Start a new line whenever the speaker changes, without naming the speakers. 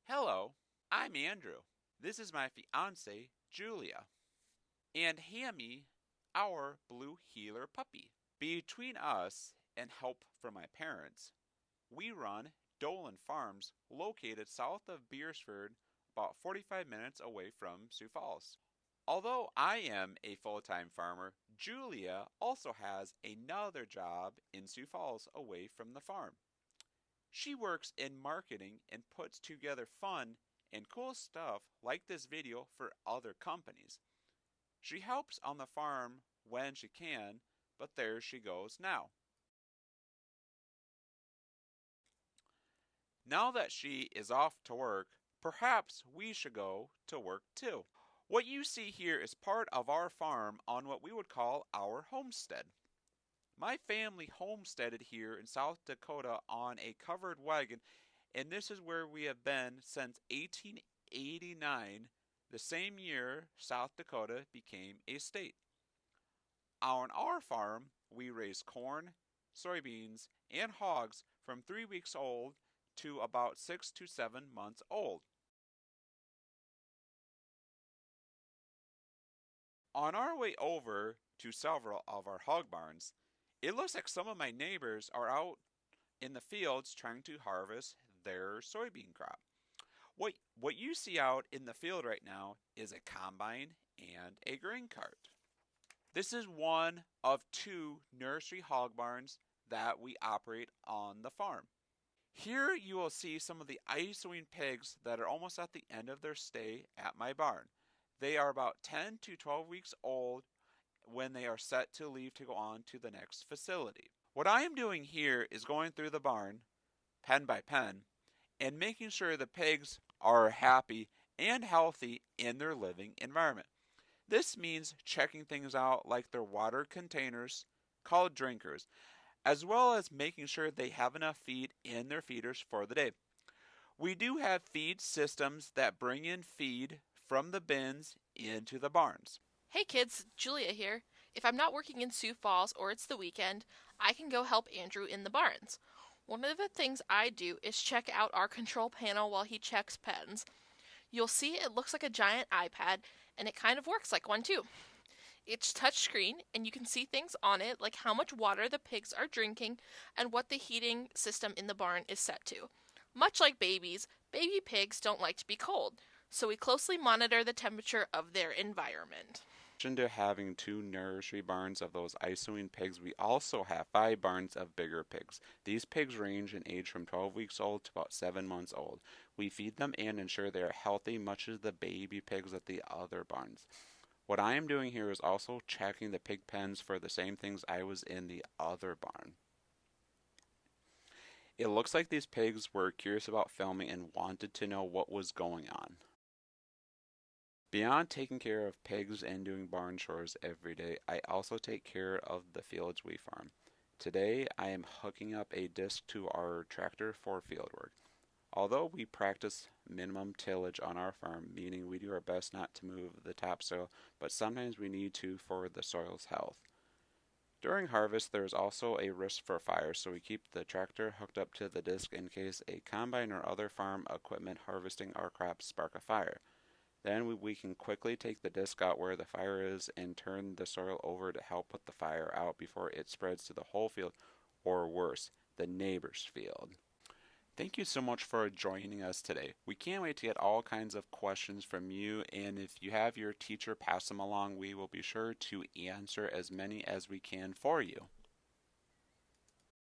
Hello, I'm Andrew. This is my fiance, Julia, and Hammy, our blue heeler puppy. Between us and help from my parents, we run Dolan Farms located south of Beresford, about 45 minutes away from Sioux Falls. Although I am a full-time farmer, Julia also has another job in Sioux Falls away from the farm. She works in marketing and puts together fun and cool stuff like this video for other companies. She helps on the farm when she can, but there she goes now. Now that she is off to work, perhaps we should go to work too. What you see here is part of our farm on what we would call our homestead. My family homesteaded here in South Dakota on a covered wagon, and this is where we have been since 1889, the same year South Dakota became a state. On our farm, we raise corn, soybeans, and hogs from 3 weeks old to about 6 to 7 months old. On our way over to several of our hog barns, it looks like some of my neighbors are out in the fields trying to harvest their soybean crop. What you see out in the field right now is a combine and a grain cart. This is one of two nursery hog barns that we operate on the farm. Here you will see some of the isowing pigs that are almost at the end of their stay at my barn. They are about 10 to 12 weeks old when they are set to leave to go on to the next facility. What I am doing here is going through the barn, pen by pen, and making sure the pigs are happy and healthy in their living environment. This means checking things out like their water containers, called drinkers, as well as making sure they have enough feed in their feeders for the day. We do have feed systems that bring in feed from the bins into the barns.
Hey kids, Julia here. If I'm not working in Sioux Falls or it's the weekend, I can go help Andrew in the barns. One of the things I do is check out our control panel while he checks pens. You'll see it looks like a giant iPad, and it kind of works like one too. It's touchscreen, and you can see things on it like how much water the pigs are drinking and what the heating system in the barn is set to. Much like babies, baby pigs don't like to be cold, so we closely monitor the temperature of their environment.
In addition to having two nursery barns of those isowing pigs, we also have 5 barns of bigger pigs. These pigs range in age from 12 weeks old to about 7 months old. We feed them and ensure they are healthy, much as the baby pigs at the other barns. What I am doing here is also checking the pig pens for the same things I was in the other barn. It looks like these pigs were curious about filming and wanted to know what was going on. Beyond taking care of pigs and doing barn chores every day, I also take care of the fields we farm. Today, I am hooking up a disc to our tractor for field work. Although we practice minimum tillage on our farm, meaning we do our best not to move the topsoil, but sometimes we need to for the soil's health. During harvest, there is also a risk for fire, so we keep the tractor hooked up to the disc in case a combine or other farm equipment harvesting our crops spark a fire. Then we can quickly take the disc out where the fire is and turn the soil over to help put the fire out before it spreads to the whole field, or worse, the neighbor's field. Thank you so much for joining us today. We can't wait to get all kinds of questions from you, and if you have your teacher pass them along, we will be sure to answer as many as we can for you.